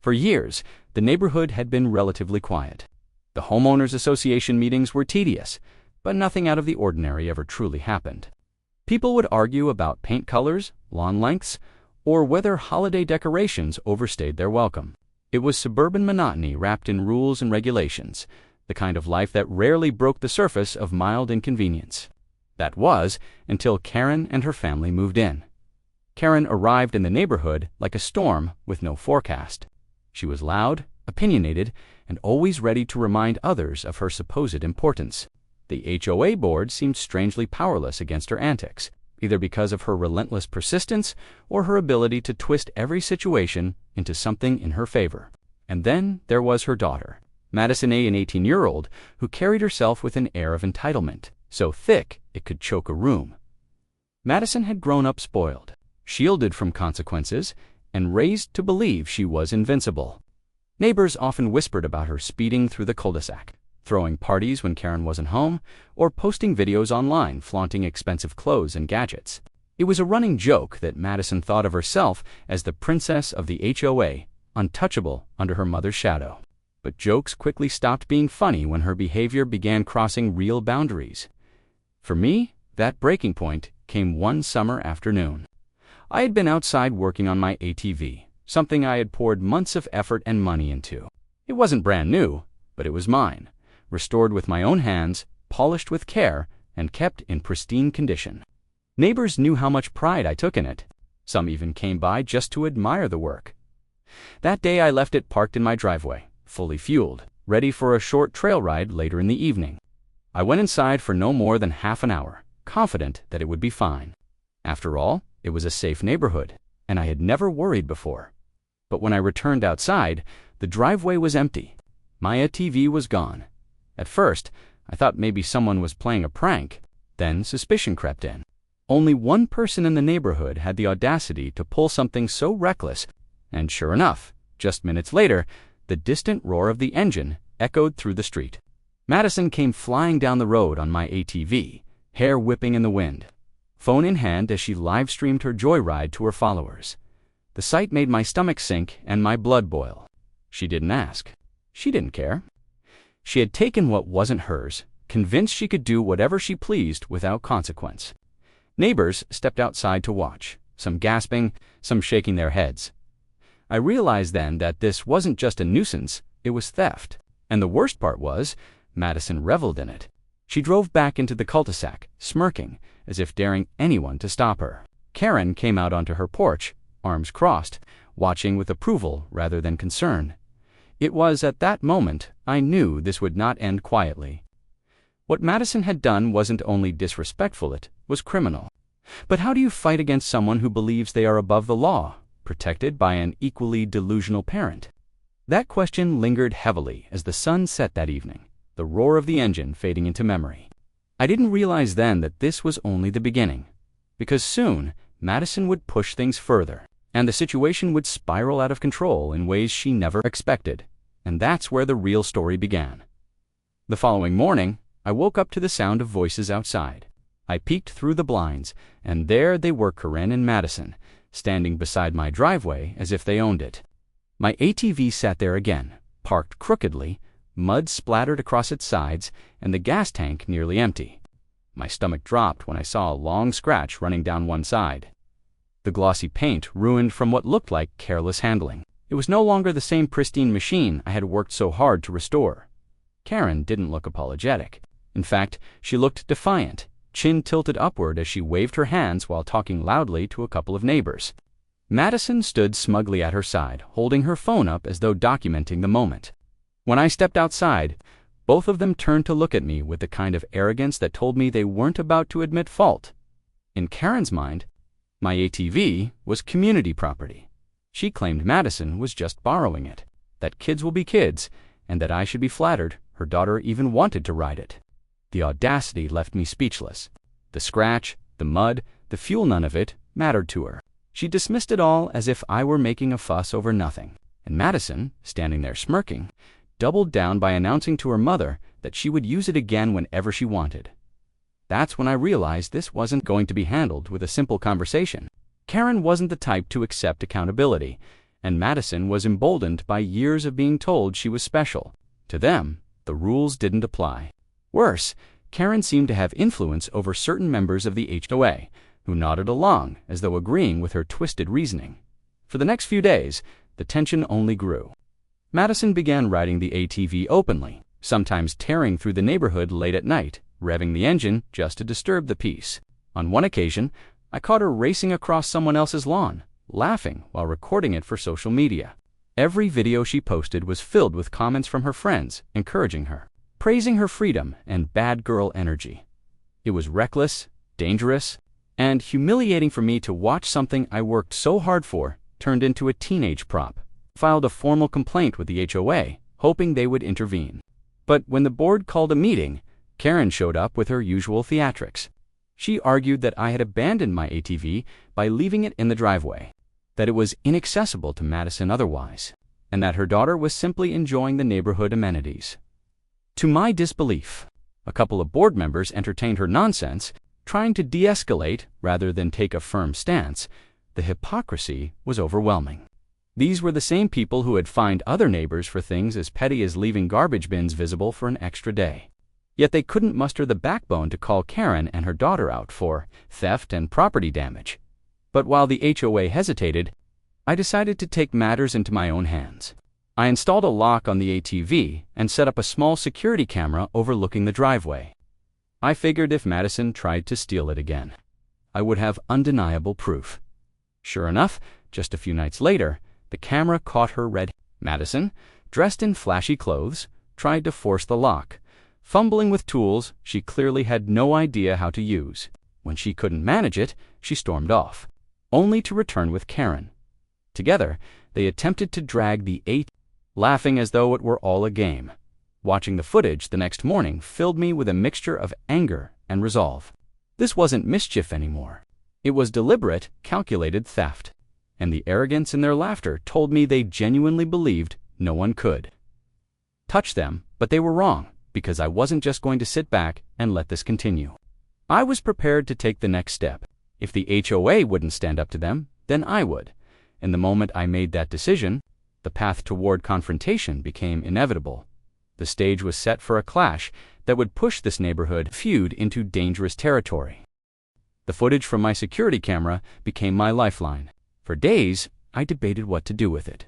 For years, the neighborhood had been relatively quiet. The homeowners association meetings were tedious, but nothing out of the ordinary ever truly happened. People would argue about paint colors, lawn lengths, or whether holiday decorations overstayed their welcome. It was suburban monotony wrapped in rules and regulations, the kind of life that rarely broke the surface of mild inconvenience. That was until Karen and her family moved in. Karen arrived in the neighborhood like a storm with no forecast. She was loud, opinionated, and always ready to remind others of her supposed importance. The HOA board seemed strangely powerless against her antics, either because of her relentless persistence or her ability to twist every situation into something in her favor. And then there was her daughter, Madison, an 18-year-old, who carried herself with an air of entitlement, so thick it could choke a room. Madison had grown up spoiled, shielded from consequences, and raised to believe she was invincible. Neighbors often whispered about her speeding through the cul-de-sac, throwing parties when Karen wasn't home, or posting videos online flaunting expensive clothes and gadgets. It was a running joke that Madison thought of herself as the princess of the HOA, untouchable under her mother's shadow. But jokes quickly stopped being funny when her behavior began crossing real boundaries. For me, that breaking point came one summer afternoon. I had been outside working on my ATV, something I had poured months of effort and money into. It wasn't brand new, but it was mine, restored with my own hands, polished with care, and kept in pristine condition. Neighbors knew how much pride I took in it. Some even came by just to admire the work. That day I left it parked in my driveway, fully fueled, ready for a short trail ride later in the evening. I went inside for no more than half an hour, confident that it would be fine. After all, it was a safe neighborhood, and I had never worried before. But when I returned outside, the driveway was empty. My ATV was gone. At first, I thought maybe someone was playing a prank. Then suspicion crept in. Only one person in the neighborhood had the audacity to pull something so reckless, and sure enough, just minutes later, the distant roar of the engine echoed through the street. Madison came flying down the road on my ATV, hair whipping in the wind, phone in hand as she live-streamed her joyride to her followers. The sight made my stomach sink and my blood boil. She didn't ask. She didn't care. She had taken what wasn't hers, convinced she could do whatever she pleased without consequence. Neighbors stepped outside to watch, some gasping, some shaking their heads. I realized then that this wasn't just a nuisance, it was theft. And the worst part was, Madison reveled in it. She drove back into the cul-de-sac, smirking, as if daring anyone to stop her. Karen came out onto her porch, arms crossed, watching with approval rather than concern. It was at that moment I knew this would not end quietly. What Madison had done wasn't only disrespectful, it was criminal. But how do you fight against someone who believes they are above the law, protected by an equally delusional parent? That question lingered heavily as the sun set that evening, the roar of the engine fading into memory. I didn't realize then that this was only the beginning, because soon Madison would push things further, and the situation would spiral out of control in ways she never expected. And that's where the real story began. The following morning, I woke up to the sound of voices outside. I peeked through the blinds, and there they were, Karen and Madison, standing beside my driveway as if they owned it. My ATV sat there again, parked crookedly, mud splattered across its sides, and the gas tank nearly empty. My stomach dropped when I saw a long scratch running down one side. The glossy paint ruined from what looked like careless handling. It was no longer the same pristine machine I had worked so hard to restore. Karen didn't look apologetic. In fact, she looked defiant, chin tilted upward as she waved her hands while talking loudly to a couple of neighbors. Madison stood smugly at her side, holding her phone up as though documenting the moment. When I stepped outside, both of them turned to look at me with the kind of arrogance that told me they weren't about to admit fault. In Karen's mind, my ATV was community property. She claimed Madison was just borrowing it, that kids will be kids, and that I should be flattered her daughter even wanted to ride it. The audacity left me speechless. The scratch, the mud, the fuel, none of it mattered to her. She dismissed it all as if I were making a fuss over nothing. And Madison, standing there smirking, doubled down by announcing to her mother that she would use it again whenever she wanted. That's when I realized this wasn't going to be handled with a simple conversation. Karen wasn't the type to accept accountability, and Madison was emboldened by years of being told she was special. To them, the rules didn't apply. Worse, Karen seemed to have influence over certain members of the HOA, who nodded along as though agreeing with her twisted reasoning. For the next few days, the tension only grew. Madison began riding the ATV openly, sometimes tearing through the neighborhood late at night, revving the engine just to disturb the peace. On one occasion, I caught her racing across someone else's lawn, laughing while recording it for social media. Every video she posted was filled with comments from her friends, encouraging her, praising her freedom and bad girl energy. It was reckless, dangerous, and humiliating for me to watch something I worked so hard for turned into a teenage prop. Filed a formal complaint with the HOA, hoping they would intervene. But when the board called a meeting, Karen showed up with her usual theatrics. She argued that I had abandoned my ATV by leaving it in the driveway, that it was inaccessible to Madison otherwise, and that her daughter was simply enjoying the neighborhood amenities. To my disbelief, a couple of board members entertained her nonsense, trying to de-escalate rather than take a firm stance. The hypocrisy was overwhelming. These were the same people who had fined other neighbors for things as petty as leaving garbage bins visible for an extra day. Yet they couldn't muster the backbone to call Karen and her daughter out for theft and property damage. But while the HOA hesitated, I decided to take matters into my own hands. I installed a lock on the ATV and set up a small security camera overlooking the driveway. I figured if Madison tried to steal it again, I would have undeniable proof. Sure enough, just a few nights later, the camera caught her red. Madison, dressed in flashy clothes, tried to force the lock, fumbling with tools she clearly had no idea how to use. When she couldn't manage it, she stormed off, only to return with Karen. Together, they attempted to drag the ATV, laughing as though it were all a game. Watching the footage the next morning filled me with a mixture of anger and resolve. This wasn't mischief anymore. It was deliberate, calculated theft. And the arrogance in their laughter told me they genuinely believed no one could touch them, but they were wrong, because I wasn't just going to sit back and let this continue. I was prepared to take the next step. If the HOA wouldn't stand up to them, then I would. And the moment I made that decision, the path toward confrontation became inevitable. The stage was set for a clash that would push this neighborhood feud into dangerous territory. The footage from my security camera became my lifeline. For days, I debated what to do with it.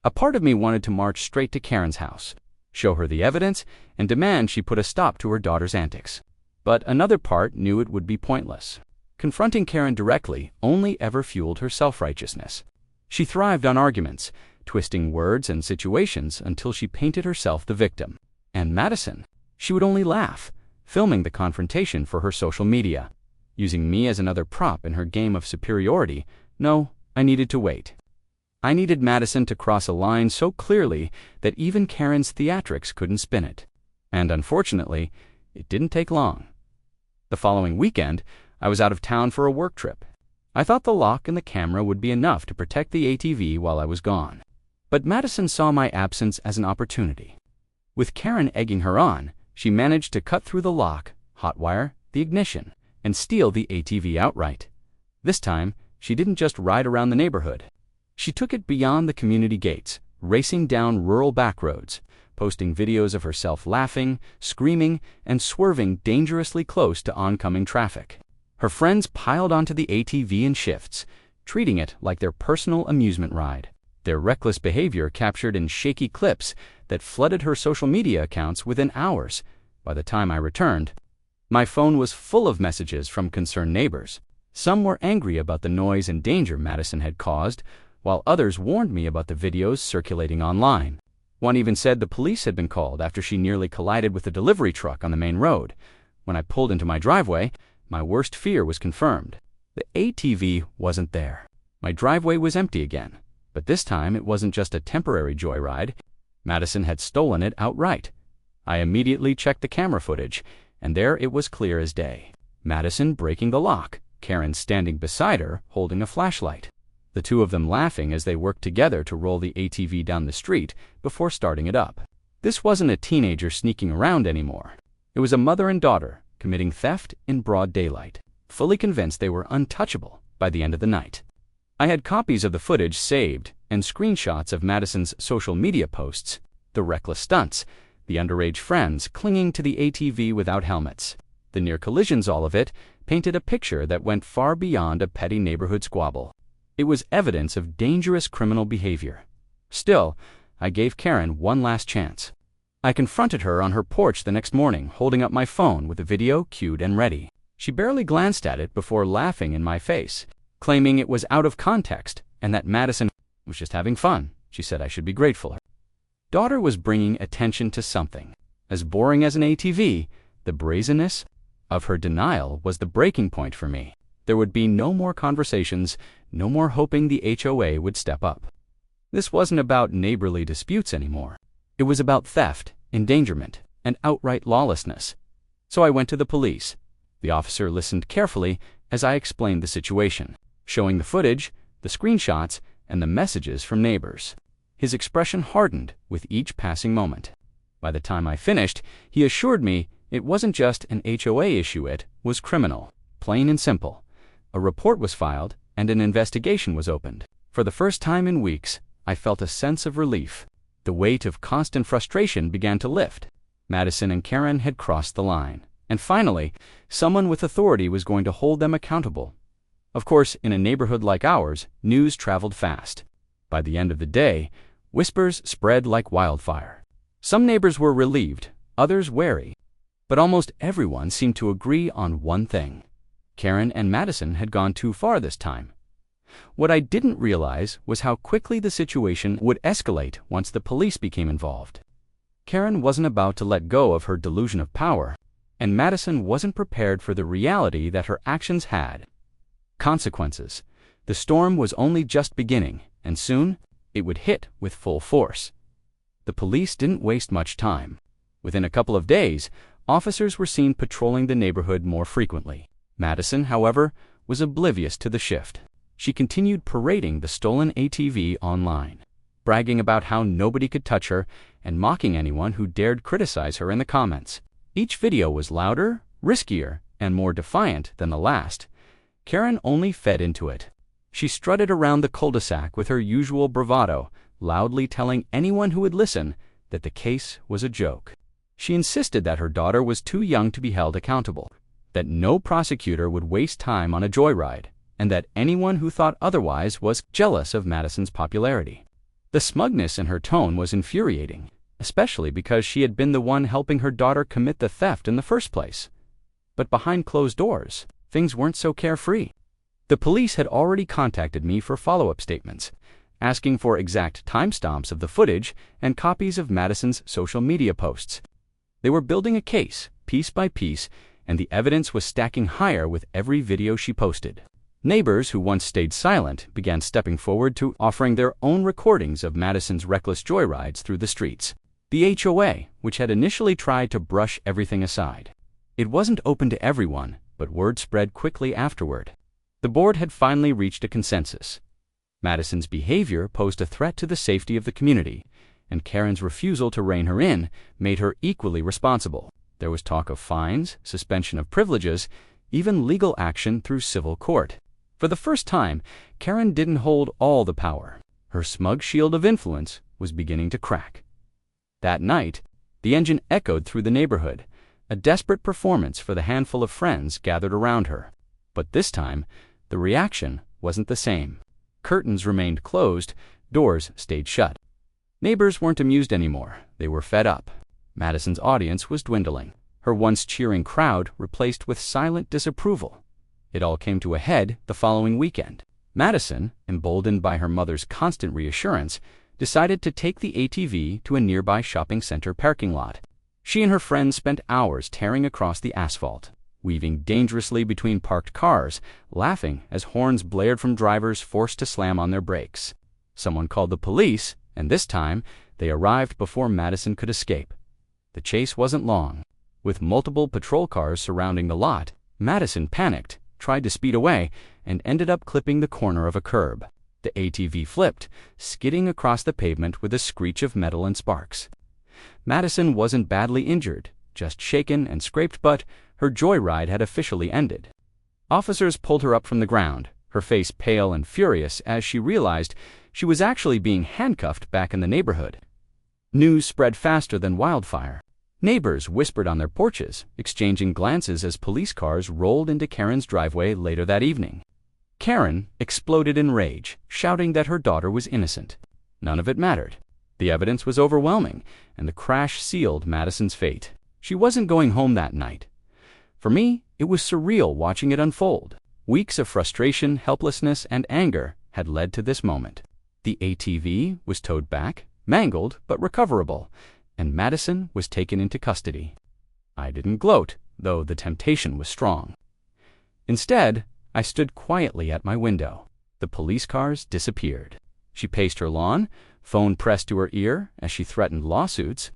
A part of me wanted to march straight to Karen's house, show her the evidence, and demand she put a stop to her daughter's antics. But another part knew it would be pointless. Confronting Karen directly only ever fueled her self-righteousness. She thrived on arguments, twisting words and situations until she painted herself the victim. And Madison, she would only laugh, filming the confrontation for her social media. Using me as another prop in her game of superiority, no, I needed to wait. I needed Madison to cross a line so clearly that even Karen's theatrics couldn't spin it. And unfortunately, it didn't take long. The following weekend, I was out of town for a work trip. I thought the lock and the camera would be enough to protect the ATV while I was gone. But Madison saw my absence as an opportunity. With Karen egging her on, she managed to cut through the lock, hotwire the ignition, and steal the ATV outright. This time, she didn't just ride around the neighborhood. She took it beyond the community gates, racing down rural backroads, posting videos of herself laughing, screaming, and swerving dangerously close to oncoming traffic. Her friends piled onto the ATV in shifts, treating it like their personal amusement ride. Their reckless behavior captured in shaky clips that flooded her social media accounts within hours. By the time I returned, my phone was full of messages from concerned neighbors. Some were angry about the noise and danger Madison had caused, while others warned me about the videos circulating online. One even said the police had been called after she nearly collided with a delivery truck on the main road. When I pulled into my driveway, my worst fear was confirmed. The ATV wasn't there. My driveway was empty again, but this time it wasn't just a temporary joyride. Madison had stolen it outright. I immediately checked the camera footage, and there it was clear as day. Madison breaking the lock, Karen standing beside her holding a flashlight. The two of them laughing as they worked together to roll the ATV down the street before starting it up. This wasn't a teenager sneaking around anymore. It was a mother and daughter committing theft in broad daylight, fully convinced they were untouchable by the end of the night. I had copies of the footage saved and screenshots of Madison's social media posts, the reckless stunts, the underage friends clinging to the ATV without helmets. The near collisions, all of it, painted a picture that went far beyond a petty neighborhood squabble. It was evidence of dangerous criminal behavior. Still, I gave Karen one last chance. I confronted her on her porch the next morning, holding up my phone with the video cued and ready. She barely glanced at it before laughing in my face, claiming it was out of context and that Madison was just having fun. She said I should be grateful. Her daughter was bringing attention to something. As boring as an ATV, the brazenness of her denial was the breaking point for me. There would be no more conversations, no more hoping the HOA would step up. This wasn't about neighborly disputes anymore. It was about theft, endangerment, and outright lawlessness. So I went to the police. The officer listened carefully as I explained the situation, showing the footage, the screenshots, and the messages from neighbors. His expression hardened with each passing moment. By the time I finished, he assured me it wasn't just an HOA issue, it was criminal, plain and simple. A report was filed and an investigation was opened. For the first time in weeks, I felt a sense of relief. The weight of constant frustration began to lift. Madison and Karen had crossed the line, and finally, someone with authority was going to hold them accountable. Of course, in a neighborhood like ours, news traveled fast. By the end of the day, whispers spread like wildfire. Some neighbors were relieved, others wary. But almost everyone seemed to agree on one thing. Karen and Madison had gone too far this time. What I didn't realize was how quickly the situation would escalate once the police became involved. Karen wasn't about to let go of her delusion of power, and Madison wasn't prepared for the reality that her actions had consequences. The storm was only just beginning, and soon it would hit with full force. The police didn't waste much time. Within a couple of days, officers were seen patrolling the neighborhood more frequently. Madison, however, was oblivious to the shift. She continued parading the stolen ATV online, bragging about how nobody could touch her and mocking anyone who dared criticize her in the comments. Each video was louder, riskier, and more defiant than the last. Karen only fed into it. She strutted around the cul-de-sac with her usual bravado, loudly telling anyone who would listen that the case was a joke. She insisted that her daughter was too young to be held accountable, that no prosecutor would waste time on a joyride, and that anyone who thought otherwise was jealous of Madison's popularity. The smugness in her tone was infuriating, especially because she had been the one helping her daughter commit the theft in the first place. But behind closed doors, things weren't so carefree. The police had already contacted me for follow-up statements, asking for exact timestamps of the footage and copies of Madison's social media posts. They were building a case, piece by piece, and the evidence was stacking higher with every video she posted. Neighbors who once stayed silent began stepping forward to offering their own recordings of Madison's reckless joyrides through the streets. The HOA, which had initially tried to brush everything aside. It wasn't open to everyone, but word spread quickly afterward. The board had finally reached a consensus. Madison's behavior posed a threat to the safety of the community, and Karen's refusal to rein her in made her equally responsible. There was talk of fines, suspension of privileges, even legal action through civil court. For the first time, Karen didn't hold all the power. Her smug shield of influence was beginning to crack. That night, the engine echoed through the neighborhood, a desperate performance for the handful of friends gathered around her. But this time, the reaction wasn't the same. Curtains remained closed, doors stayed shut. Neighbors weren't amused anymore. They were fed up. Madison's audience was dwindling, her once cheering crowd replaced with silent disapproval. It all came to a head the following weekend. Madison, emboldened by her mother's constant reassurance, decided to take the ATV to a nearby shopping center parking lot. She and her friends spent hours tearing across the asphalt, weaving dangerously between parked cars, laughing as horns blared from drivers forced to slam on their brakes. Someone called the police, and this time, they arrived before Madison could escape. The chase wasn't long. With multiple patrol cars surrounding the lot, Madison panicked, tried to speed away, and ended up clipping the corner of a curb. The ATV flipped, skidding across the pavement with a screech of metal and sparks. Madison wasn't badly injured, just shaken and scraped, but her joyride had officially ended. Officers pulled her up from the ground, her face pale and furious as she realized she was actually being handcuffed back in the neighborhood. News spread faster than wildfire. Neighbors whispered on their porches, exchanging glances as police cars rolled into Karen's driveway later that evening. Karen exploded in rage, shouting that her daughter was innocent. None of it mattered. The evidence was overwhelming, and the crash sealed Madison's fate. She wasn't going home that night. For me, it was surreal watching it unfold. Weeks of frustration, helplessness, and anger had led to this moment. The ATV was towed back, mangled but recoverable, and Madison was taken into custody. I didn't gloat, though the temptation was strong. Instead, I stood quietly at my window. The police cars disappeared. She paced her lawn, phone pressed to her ear as she threatened lawsuits,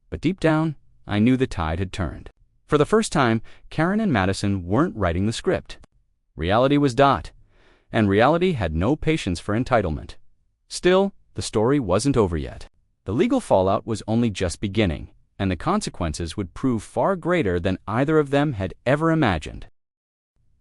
but deep down, I knew the tide had turned. For the first time, Karen and Madison weren't writing the script. Reality was Dot, and reality had no patience for entitlement. Still, the story wasn't over yet. The legal fallout was only just beginning, and the consequences would prove far greater than either of them had ever imagined.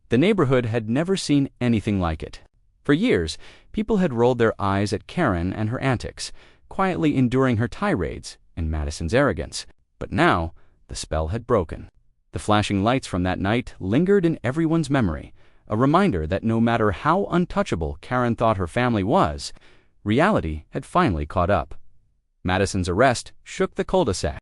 The neighborhood had never seen anything like it. For years, people had rolled their eyes at Karen and her antics, quietly enduring her tirades and Madison's arrogance. But now, the spell had broken. The flashing lights from that night lingered in everyone's memory, a reminder that no matter how untouchable Karen thought her family was, reality had finally caught up. Madison's arrest shook the cul-de-sac.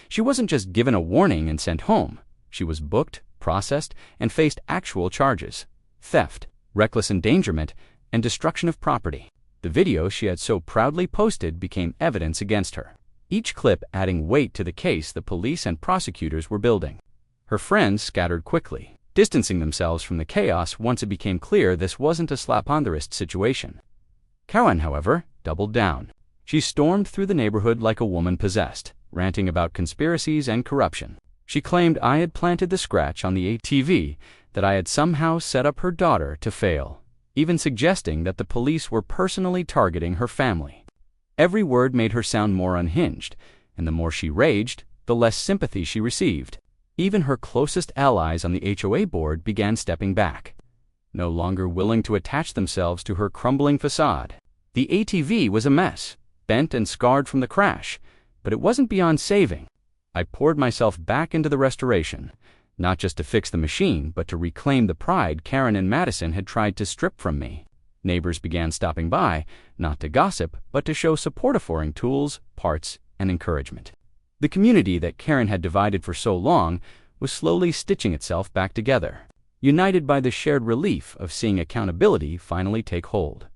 She wasn't just given a warning and sent home. She was booked, processed, and faced actual charges: theft, reckless endangerment, and destruction of property. The video she had so proudly posted became evidence against her, each clip adding weight to the case the police and prosecutors were building. Her friends scattered quickly, distancing themselves from the chaos once it became clear this wasn't a slap-on-the-wrist situation. Karen, however, doubled down. She stormed through the neighborhood like a woman possessed, ranting about conspiracies and corruption. She claimed I had planted the scratch on the ATV, that I had somehow set up her daughter to fail, even suggesting that the police were personally targeting her family. Every word made her sound more unhinged, and the more she raged, the less sympathy she received. Even her closest allies on the HOA board began stepping back, no longer willing to attach themselves to her crumbling facade. The ATV was a mess, bent and scarred from the crash, but it wasn't beyond saving. I poured myself back into the restoration, not just to fix the machine, but to reclaim the pride Karen and Madison had tried to strip from me. Neighbors began stopping by, not to gossip, but to show support, offering tools, parts, and encouragement. The community that Karen had divided for so long was slowly stitching itself back together, united by the shared relief of seeing accountability finally take hold.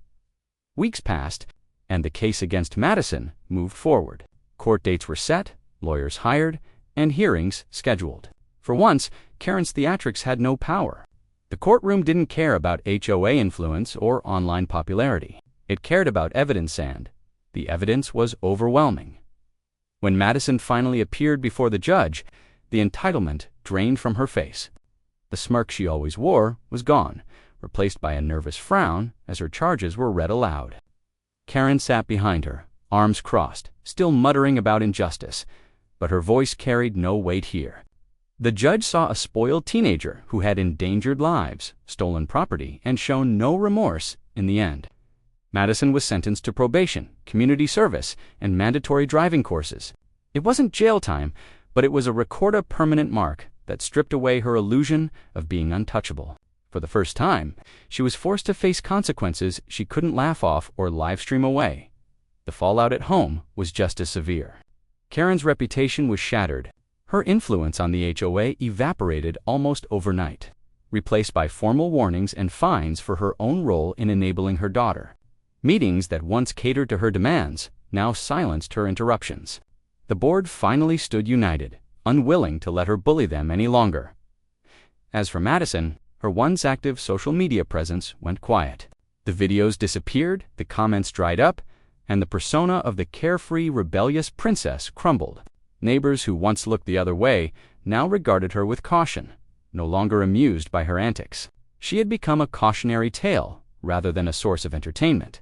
Weeks passed, and the case against Madison moved forward. Court dates were set, lawyers hired, and hearings scheduled. For once, Karen's theatrics had no power. The courtroom didn't care about HOA influence or online popularity. It cared about evidence, and the evidence was overwhelming. When Madison finally appeared before the judge, the entitlement drained from her face. The smirk she always wore was gone, replaced by a nervous frown as her charges were read aloud. Karen sat behind her, arms crossed, still muttering about injustice, but her voice carried no weight here. The judge saw a spoiled teenager who had endangered lives, stolen property, and shown no remorse in the end. Madison was sentenced to probation, community service, and mandatory driving courses. It wasn't jail time, but it was a recorda permanent mark that stripped away her illusion of being untouchable. For the first time, she was forced to face consequences she couldn't laugh off or livestream away. The fallout at home was just as severe. Karen's reputation was shattered. Her influence on the HOA evaporated almost overnight, replaced by formal warnings and fines for her own role in enabling her daughter. Meetings that once catered to her demands now silenced her interruptions. The board finally stood united, unwilling to let her bully them any longer. As for Madison, her once active social media presence went quiet. The videos disappeared, the comments dried up, and the persona of the carefree, rebellious princess crumbled. Neighbors who once looked the other way now regarded her with caution, no longer amused by her antics. She had become a cautionary tale rather than a source of entertainment.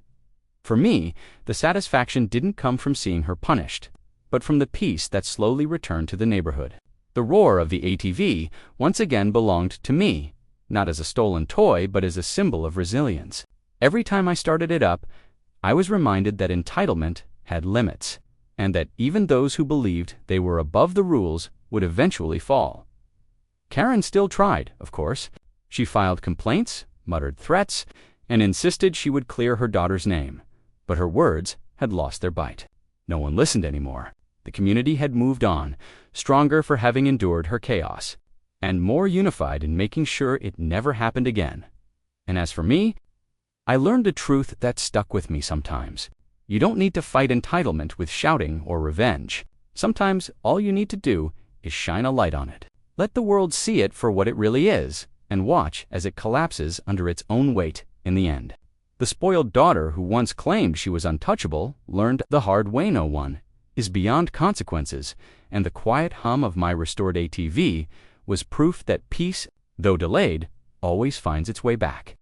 For me, the satisfaction didn't come from seeing her punished, but from the peace that slowly returned to the neighborhood. The roar of the ATV once again belonged to me, not as a stolen toy, but as a symbol of resilience. Every time I started it up, I was reminded that entitlement had limits, and that even those who believed they were above the rules would eventually fall. Karen still tried, of course. She filed complaints, muttered threats, and insisted she would clear her daughter's name. But her words had lost their bite. No one listened anymore. The community had moved on, stronger for having endured her chaos, and more unified in making sure it never happened again. And as for me, I learned a truth that stuck with me sometimes. You don't need to fight entitlement with shouting or revenge. Sometimes all you need to do is shine a light on it. Let the world see it for what it really is, and watch as it collapses under its own weight in the end. The spoiled daughter who once claimed she was untouchable learned the hard way no one is beyond consequences, and the quiet hum of my restored ATV was proof that peace, though delayed, always finds its way back.